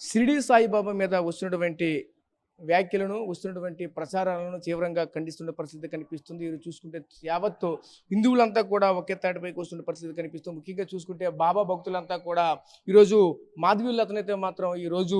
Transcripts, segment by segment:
షిరిడి సాయిబాబా మీద వస్తున్నటువంటి వ్యాఖ్యలను, వస్తున్నటువంటి ప్రచారాలను తీవ్రంగా ఖండిస్తున్న పరిస్థితి కనిపిస్తుంది. ఈరోజు చూసుకుంటే యావత్తు హిందువులంతా కూడా ఒకే తాటిపైకి వస్తున్న పరిస్థితి కనిపిస్తుంది. ముఖ్యంగా చూసుకుంటే బాబా భక్తులంతా కూడా ఈరోజు మాధవీలతనైతే మాత్రం ఈరోజు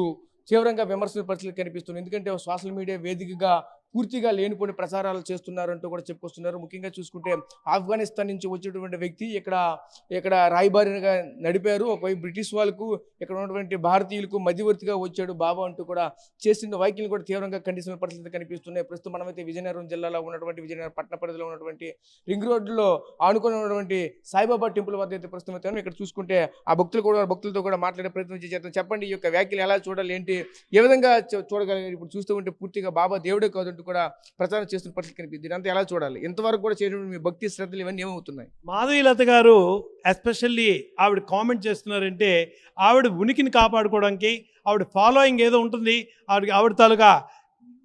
తీవ్రంగా విమర్శల పరిస్థితి కనిపిస్తుంది. ఎందుకంటే సోషల్ మీడియా వేదికగా పూర్తిగా లేనిపోని ప్రచారాలు చేస్తున్నారంటూ కూడా చెప్పుకొస్తున్నారు. ముఖ్యంగా చూసుకుంటే ఆఫ్ఘనిస్తాన్ నుంచి వచ్చేటువంటి వ్యక్తి ఇక్కడ రాయబారిగా నడిపారు. ఒకవైపు బ్రిటిష్ వాళ్ళకు ఇక్కడ ఉన్నటువంటి భారతీయులకు మధ్యవర్తిగా వచ్చాడు బాబా అంటూ కూడా చేసిన వ్యాఖ్యలు కూడా తీవ్రంగా ఖండిస్తున్న పరిస్థితి కనిపిస్తున్నాయి. ప్రస్తుతం మనమైతే విజయనగరం జిల్లాలో ఉన్నటువంటి విజయనగరం పట్టణ పరిధిలో ఉన్నటువంటి రింగ్ రోడ్లో ఆనుకొని ఉన్నటువంటి సాయిబాబా టెంపుల్ వద్ద అయితే ప్రస్తుతం అయితే ఇక్కడ చూసుకుంటే ఆ భక్తులతో కూడా మాట్లాడే ప్రయత్నం చేద్దాం. చెప్పండి, ఈ యొక్క వ్యాఖ్యలు ఎలా చూడాలి, ఏంటి, ఏ విధంగా చూడగలిగారు? ఇప్పుడు చూస్తూ ఉంటే పూర్తిగా బాబా దేవుడే కాదు కూడా ప్రచారం చేస్తున్న పరిస్థితి కనిపిస్తుంది. ఇదంతా ఎలా చూడాలి? ఇంతవరకు కూడా చేయడం మీ భక్తి శ్రద్ధలు ఇవన్నీ ఏమవుతున్నాయి? మాధవీలత గారు ఎస్పెషల్లీ ఆవిడ కామెంట్ చేస్తున్నారంటే ఆవిడ ఉనికిని కాపాడుకోవడానికి ఆవిడ ఫాలోయింగ్ ఏదో ఉంటుంది, ఆవిడ తాలూకా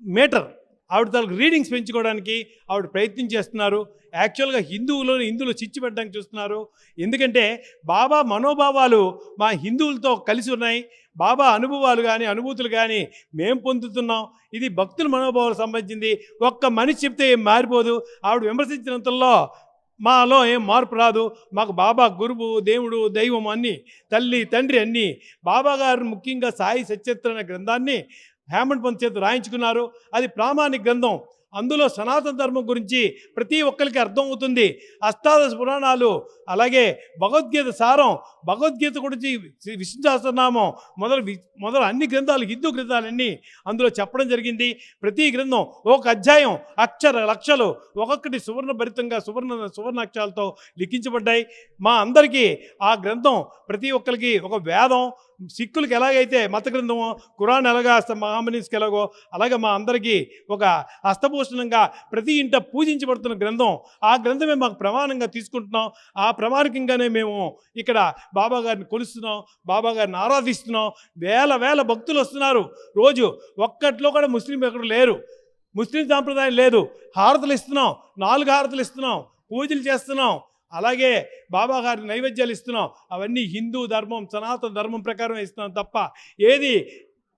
మీటర్, ఆవిడ తాలూకా రీడింగ్స్ పెంచుకోవడానికి ఆవిడ ప్రయత్నం చేస్తున్నారు. యాక్చువల్గా హిందువులు చిచ్చు పెట్టడానికి చూస్తున్నారు. ఎందుకంటే బాబా మనోభావాలు మా హిందువులతో కలిసి ఉన్నాయి. బాబా అనుభవాలు కానీ అనుభూతులు కానీ మేము పొందుతున్నాం. ఇది భక్తుల మనోభావాలకు సంబంధించింది. ఒక్క మనిషి చెప్తే ఏం మారిపోదు. ఆవిడ విమర్శించినంతలో మాలో ఏం మార్పు రాదు. మాకు బాబా గురువు, దేవుడు, దైవం అన్నీ, తల్లి తండ్రి అన్నీ. బాబా గారు ముఖ్యంగా సాయి సచరిత్ర అనే గ్రంథాన్ని హేమంత్ పంత్ చేత రాయించుకున్నారు. అది ప్రామాణిక గ్రంథం. అందులో సనాతన ధర్మం గురించి ప్రతి ఒక్కరికి అర్థం అవుతుంది. అష్టాదశ పురాణాలు, అలాగే భగవద్గీత సారం, భగవద్గీత గురించి విష్ణు సహస్రనామం మొదలు అన్ని గ్రంథాలు, హిందూ గ్రంథాలన్నీ అందులో చెప్పడం జరిగింది. ప్రతి గ్రంథం ఒక అధ్యాయం అక్షర లక్షలు ఒక్కొక్కటి సువర్ణభరితంగా సువర్ణాక్షరాలతో లిఖించబడ్డాయి. మా అందరికీ ఆ గ్రంథం ప్రతి ఒక్కరికి ఒక వేదం. సిక్కులకి ఎలాగైతే మత గ్రంథమో, ఖురాన్ ఎలాగా మహామనీస్కి ఎలాగో, అలాగే మా అందరికీ ఒక హస్తభూషణంగా ప్రతి ఇంట పూజించబడుతున్న గ్రంథం. ఆ గ్రంథమే మాకు ప్రమాణంగా తీసుకుంటున్నాం. ఆ ప్రమాణికంగానే మేము ఇక్కడ బాబా గారిని కొలుస్తున్నాం, బాబా గారిని ఆరాధిస్తున్నాం. వేల భక్తులు వస్తున్నారు రోజు. ఒక్కట్లో కూడా ముస్లిం ఎక్కడ లేరు, ముస్లిం సాంప్రదాయం లేదు. హారతులు ఇస్తున్నాం, 4 హారతులు ఇస్తున్నాం, పూజలు చేస్తున్నాం, అలాగే బాబా గారి నైవేద్యాలు ఇస్తున్నాం. అవన్నీ హిందూ ధర్మం, సనాతన ధర్మం ప్రకారం ఇస్తున్నాం తప్ప ఏది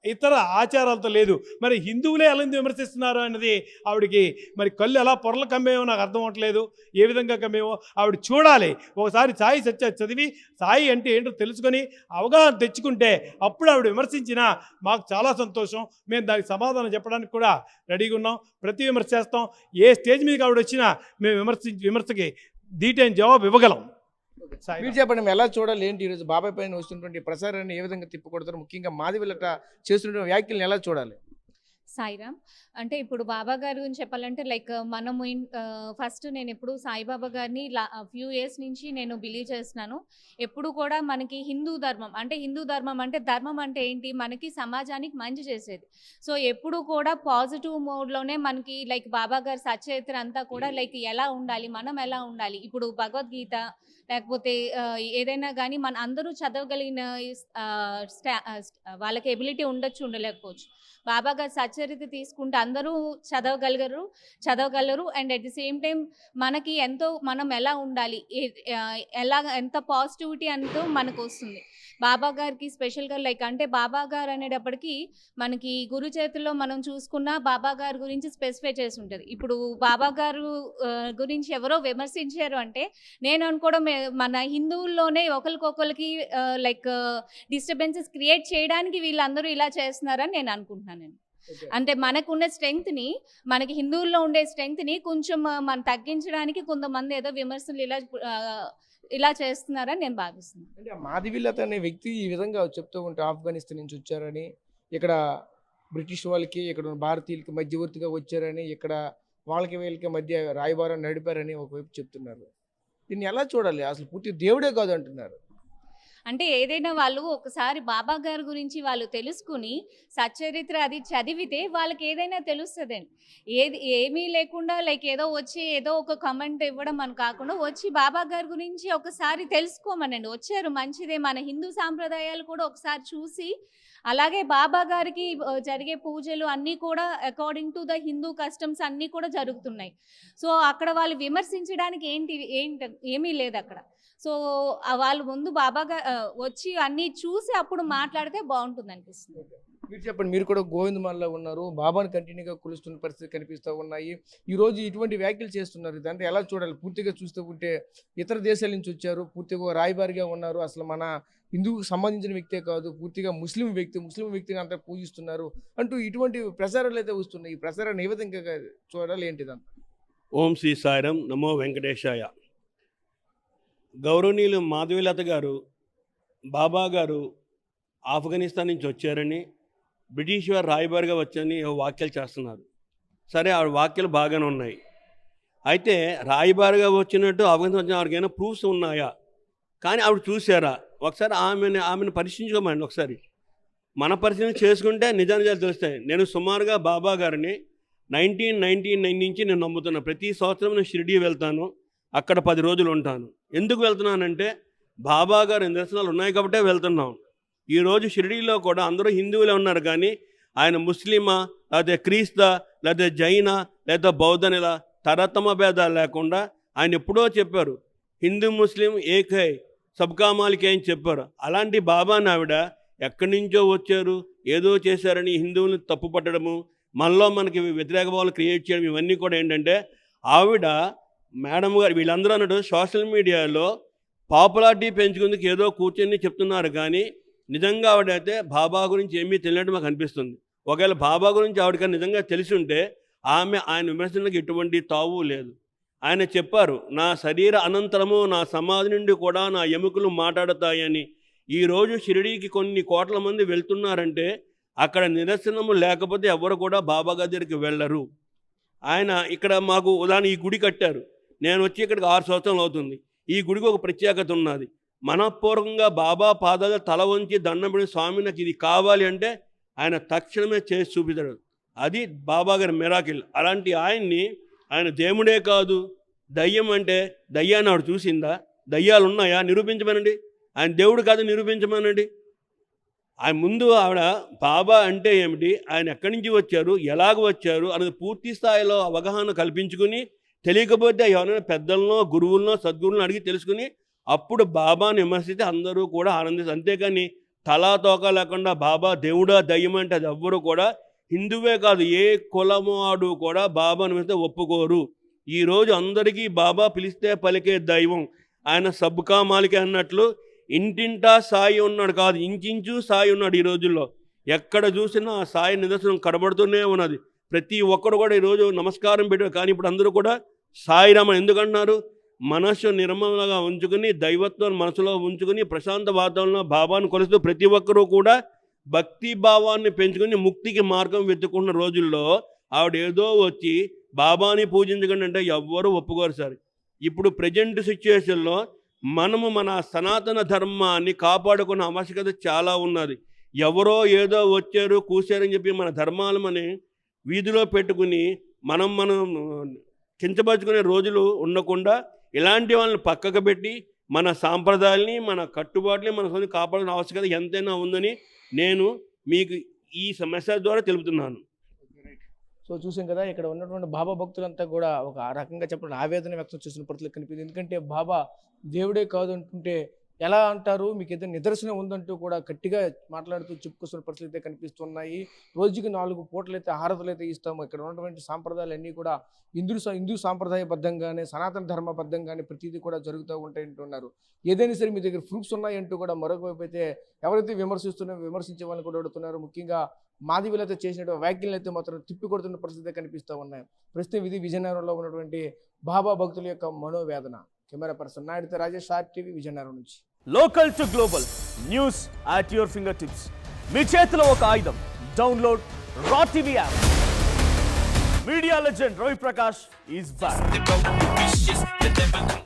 ఇతర ఆచారాలతో లేదు. మరి హిందువులే ఎలా విమర్శిస్తున్నారు అన్నది ఆవిడకి మరి కళ్ళు ఎలా పొరలు కమ్మేవో నాకు అర్థం అవ్వట్లేదు. ఏ విధంగా కమ్మేవో ఆవిడ చూడాలి. ఒకసారి సాయి సత్య చదివి సాయి అంటే ఏంటో తెలుసుకొని అవగాహన తెచ్చుకుంటే అప్పుడు ఆవిడ విమర్శించినా మాకు చాలా సంతోషం. మేము దానికి సమాధానం చెప్పడానికి కూడా రెడీగా ఉన్నాం. ప్రతి విమర్శ చేస్తాం. ఏ స్టేజ్ మీదకి ఆవిడ వచ్చినా మేము విమర్శకి డీటెయిల్ జవాబు ఇవ్వగలం. మీరు చెప్పండి, మేము ఎలా చూడాలి, ఏంటి? ఈరోజు బాబాయ్ పైన వస్తున్నటువంటి ప్రసారాన్ని ఏ విధంగా తిప్పుకొడతారు? ముఖ్యంగా మాధవీలత చేస్తున్న వ్యాఖ్యలను ఎలా చూడాలి? సాయిరామ్. అంటే ఇప్పుడు బాబా గారి గురించి చెప్పాలంటే లైక్ మనము ఫస్ట్ నేను ఎప్పుడు సాయిబాబా గారిని ఫ్యూ ఇయర్స్ నుంచి నేను బిలీవ్ చేస్తున్నాను. ఎప్పుడు కూడా మనకి హిందూ ధర్మం అంటే ధర్మం అంటే ఏంటి, మనకి సమాజానికి మంచి చేసేది. సో ఎప్పుడు కూడా పాజిటివ్ మోడ్లోనే మనకి లైక్ బాబా గారి సచరిత్ర అంతా కూడా లైక్ ఎలా ఉండాలి, మనం ఎలా ఉండాలి. ఇప్పుడు భగవద్గీత లేకపోతే ఏదైనా కానీ మన అందరూ చదవగలిగిన వాళ్ళకి ఎబిలిటీ ఉండొచ్చు, ఉండలేకపోవచ్చు. బాబా గారి సచరిత్ర తీసుకుంటే అందరూ చదవగలరు. And at the same time మనకి మనం ఎలా ఉండాలి, ఎంత పాజిటివిటీ అంటూ మనకు వస్తుంది. బాబా గారికి స్పెషల్గా లైక్ అంటే బాబా గారు అనేటప్పటికీ మనకి గురు చేతుల్లో మనం చూసుకున్న బాబా గారి గురించి స్పెసిఫై చేసి ఉంటుంది. ఇప్పుడు బాబా గారు గురించి ఎవరో విమర్శించారు అంటే నేను అనుకోవడం మన హిందువుల్లోనే ఒకరికొకరికి లైక్ డిస్టర్బెన్సెస్ క్రియేట్ చేయడానికి వీళ్ళందరూ ఇలా చేస్తున్నారని నేను అనుకుంటున్నాను. అంటే మనకున్న స్ట్రెంగ్త్ని, మనకి హిందువుల్లో ఉండే స్ట్రెంగ్త్ని కొంచెం మనం తగ్గించడానికి కొంతమంది ఏదో విమర్శలు ఇలా చేస్తున్నారని నేను భావిస్తున్నాను. అంటే మాధవీలత అనే వ్యక్తి ఈ విధంగా చెప్తూ ఉంటే ఆఫ్ఘనిస్తాన్ నుంచి వచ్చారని, ఇక్కడ బ్రిటిష్ వాళ్ళకి ఇక్కడ భారతీయులకి మధ్యవర్తిగా వచ్చారని, ఇక్కడ వాళ్ళకి వీళ్ళకి మధ్య రాయబారం నడిపారని ఒకవైపు చెప్తున్నారు. దీన్ని ఎలా చూడాలి? అసలు పూర్తి దేవుడే కాదు అంటున్నారు. అంటే ఏదైనా వాళ్ళు ఒకసారి బాబా గారి గురించి వాళ్ళు తెలుసుకుని సచ్చరిత్ర అది చదివితే వాళ్ళకి ఏదైనా తెలుస్తుందండి. ఏమీ లేకుండా లైక్ ఏదో ఒక కమెంట్ ఇవ్వడం అని కాకుండా వచ్చి బాబా గారి గురించి ఒకసారి తెలుసుకోమనండి. వచ్చారు మంచిదే, మన హిందూ సాంప్రదాయాలు కూడా ఒకసారి చూసి, అలాగే బాబా గారికి జరిగే పూజలు అన్నీ కూడా according to the Hindu customs అన్నీ కూడా జరుగుతున్నాయి. సో అక్కడ వాళ్ళు విమర్శించడానికి ఏమీ లేదు అక్కడ. సో వాళ్ళు ముందు వచ్చి అన్నీ చూసి అప్పుడు మాట్లాడితే బాగుంటుంది అనిపిస్తుంది. మీరు చెప్పండి, మీరు కూడా గోవిందమాలలో ఉన్నారు, బాబాను కంటిన్యూగా కొలుస్తున్న పరిస్థితి కనిపిస్తూ ఉన్నాయి. ఈరోజు ఇటువంటి వ్యాఖ్యలు చేస్తున్నారు, దాంట్లో ఎలా చూడాలి? పూర్తిగా చూస్తూ ఉంటే ఇతర దేశాల నుంచి వచ్చారు, పూర్తిగా రాయబారిగా ఉన్నారు, అసలు మన హిందువుకు సంబంధించిన వ్యక్తే కాదు, పూర్తిగా ముస్లిం వ్యక్తిని అంతా పూజిస్తున్నారు అంటూ ఇటువంటి ప్రచారాలు అయితే వస్తున్నాయి. ఈ ప్రచారాన్ని ఏ విధంగా చూడాలి, ఏంటిదంతా? ఓం శ్రీ సాయిరాం, నమో వెంకటేశాయ. గౌరవనీయులు మాధవీలత గారు, బాబా గారు ఆఫ్ఘనిస్తాన్ నుంచి వచ్చారని, బ్రిటిష్ వారు రాయబారిగా వచ్చని వ్యాఖ్యలు చేస్తున్నారు. సరే, ఆ వ్యాఖ్యలు బాగానే ఉన్నాయి. అయితే రాయబారిగా వచ్చినట్టు ఆఫ్ఘనిస్తాన్ వచ్చిన ఆవిడకైనా ప్రూఫ్స్ ఉన్నాయా? కానీ ఆవిడ చూసారా? ఒకసారి ఆమెను పరిశీలించుకోమండి. ఒకసారి మన పరిశీలన చేసుకుంటే నిజానిజాలు తెలుస్తాయి. నేను సుమారుగా బాబా గారిని 1999 నుంచి నేను నమ్ముతున్నా. ప్రతి సంవత్సరం నేను షిరిడీ వెళ్తాను, అక్కడ 10 రోజులు ఉంటాను. ఎందుకు వెళ్తున్నానంటే బాబా గారి నిదర్శనాలు ఉన్నాయి కాబట్టే వెళ్తున్నాం. ఈరోజు షిరిడీలో కూడా అందరూ హిందువులే ఉన్నారు, కానీ ఆయన ముస్లిమా, లేకపోతే క్రీస్తా, లేకపోతే జైన, లేకపోతే బౌద్ధనిలా తరతమ భేదాలు లేకుండా ఆయన ఎప్పుడో చెప్పారు, హిందూ ముస్లిం ఏకై సబ్కా మాలిక్ అని చెప్పారు. అలాంటి బాబాని ఆవిడ ఎక్కడి నుంచో వచ్చారు, ఏదో చేశారని హిందువులను తప్పు పట్టడము, మనకి వ్యతిరేక భావాలు క్రియేట్ చేయడం, ఇవన్నీ కూడా ఏంటంటే ఆవిడ మేడం గారు వీళ్ళందరూ అన్నట్టు సోషల్ మీడియాలో పాపులారిటీ పెంచుకుందుకు ఏదో కూర్చొని చెప్తున్నారు, కానీ నిజంగా ఆవిడైతే బాబా గురించి ఏమీ తెలియనట్టు మాకు అనిపిస్తుంది. ఒకవేళ బాబా గురించి ఆవిడకి నిజంగా తెలిసి ఉంటే ఆయన విమర్శలకు ఎటువంటి తావు లేదు. ఆయన చెప్పారు, నా శరీర అనంతరము నా సమాధి నుండి కూడా నా ఎముకలు మాట్లాడతాయని. ఈరోజు షిరిడీకి కొన్ని కోట్ల మంది వెళ్తున్నారంటే అక్కడ నిదర్శనము లేకపోతే ఎవరు కూడా బాబా దగ్గరికి వెళ్ళరు. ఆయన ఇక్కడ మాకు ఉదాహరణ ఈ గుడి కట్టారు, నేను వచ్చి ఇక్కడికి 6 సంవత్సరాలు అవుతుంది. ఈ గుడికి ఒక ప్రత్యేకత ఉన్నది. మనపూర్వకంగా బాబా పాదాలు తల వంచి దండం పెట్టి, స్వామి నాకు ఇది కావాలి అంటే ఆయన తక్షణమే చేసి చూపిస్తాడు. అది బాబా గారి మిరాకిల్. అలాంటి ఆయన దేవుడే కాదు, దయ్యం అంటే దయ్యాన్ని ఆవిడ చూసిందా? దయ్యాలు ఉన్నాయా? నిరూపించమనండి. ఆయన దేవుడు కాదు, నిరూపించమనండి. ఆయన ముందు ఆవిడ బాబా అంటే ఏమిటి, ఆయన ఎక్కడి నుంచి వచ్చారు, ఎలాగ వచ్చారు అనేది పూర్తి స్థాయిలో అవగాహన కల్పించుకుని, తెలియకపోతే ఎవరైనా పెద్దలను, గురువులను, సద్గురువులను అడిగి తెలుసుకుని అప్పుడు బాబాని విమర్శిస్తే అందరూ కూడా ఆనందిస్తారు. అంతేకాని తలా తోక లేకుండా బాబా దేవుడా దయ్యం అంటే అది ఎవ్వరూ కూడా, హిందువే కాదు ఏ కులమాడు కూడా బాబాని విమర్శిస్తే ఒప్పుకోరు. ఈరోజు అందరికీ బాబా పిలిస్తే పలికే దైవం. ఆయన సబ్కా మాలిక్ అన్నట్లు ఇంటింటా సాయి ఉన్నాడు కాదు, ఇంచుంచు సాయి ఉన్నాడు. ఈ రోజుల్లో ఎక్కడ చూసినా ఆ సాయి నిదర్శనం కనబడుతూనే ఉన్నది. ప్రతి ఒక్కరు కూడా ఈరోజు నమస్కారం పెట్టారు. కానీ ఇప్పుడు అందరూ కూడా సాయిరామ ఎందుకంటున్నారు? మనస్సు నిర్మలంగా ఉంచుకుని, దైవత్వాన్ని మనసులో ఉంచుకుని, ప్రశాంత వాతావరణంలో బాబాను కొలుస్తూ ప్రతి ఒక్కరూ కూడా భక్తి భావాన్ని పెంచుకుని ముక్తికి మార్గం వెతుకున్న రోజుల్లో ఆవిడ ఏదో వచ్చి బాబాని పూజించకండి అంటే ఎవ్వరూ ఒప్పుకోరు సార్. ఇప్పుడు ప్రజెంట్ సిచ్యువేషన్లో మనము మన సనాతన ధర్మాన్ని కాపాడుకున్న ఆవశ్యకత చాలా ఉన్నది. ఎవరో ఏదో వచ్చారు కూర్చారని చెప్పి మన ధర్మాలు వీధిలో పెట్టుకుని మనం కించపరుచుకునే రోజులు ఉండకుండా ఇలాంటి వాళ్ళని పక్కకు పెట్టి మన సాంప్రదాయాల్ని, మన కట్టుబాట్లని మన కాపాడాల్సిన ఆవశ్యకత ఎంతైనా ఉందని నేను మీకు ఈ సమస్య ద్వారా తెలుపుతున్నాను. సో చూసాం కదా, ఇక్కడ ఉన్నటువంటి బాబా భక్తులంతా కూడా ఒక రకంగా చెప్పడం ఆవేదన వ్యక్తం చేస్తున్న పరిస్థితులు కనిపించింది. ఎందుకంటే బాబా దేవుడే కాదు అంటుంటే ఎలా అంటారు, మీకు ఏదైనా నిదర్శనం ఉందంటూ కూడా గట్టిగా మాట్లాడుతూ చెప్పుకొస్తున్న పరిస్థితులు అయితే కనిపిస్తున్నాయి. రోజుకి 4 పూటలు అయితే హారతులు అయితే ఇస్తాము. ఇక్కడ ఉన్నటువంటి సాంప్రదాయాలు అన్నీ కూడా హిందూ సాంప్రదాయబద్ధంగానే, సనాతన ధర్మబద్ధంగానే ప్రతిదీ కూడా జరుగుతూ ఉంటాయి అంటున్నారు. ఏదైనా సరే మీ దగ్గర ప్రూఫ్స్ ఉన్నాయంటూ కూడా మరొక వైపు అయితే ఎవరైతే విమర్శించే వాళ్ళని కూడా అడుగుతున్నారు. ముఖ్యంగా మాధవీలత చేసినటువంటి వ్యాఖ్యలను అయితే మాత్రం తిప్పికొడుతున్న పరిస్థితి కనిపిస్తూ ఉన్నాయి. ప్రస్తుతం ఇది విజయనగరంలో ఉన్నటువంటి బాబా భక్తుల యొక్క మనోవేదన. కెమెరా పర్సన్ నాయుడుతో రాజేష్, RTV విజయనగరం నుంచి. Local to global news at your finger tips. మీ చేతిలో ఒక ఆయుధం. డౌన్లోడ్ రా TV app. Media legend Ravi Prakash is back.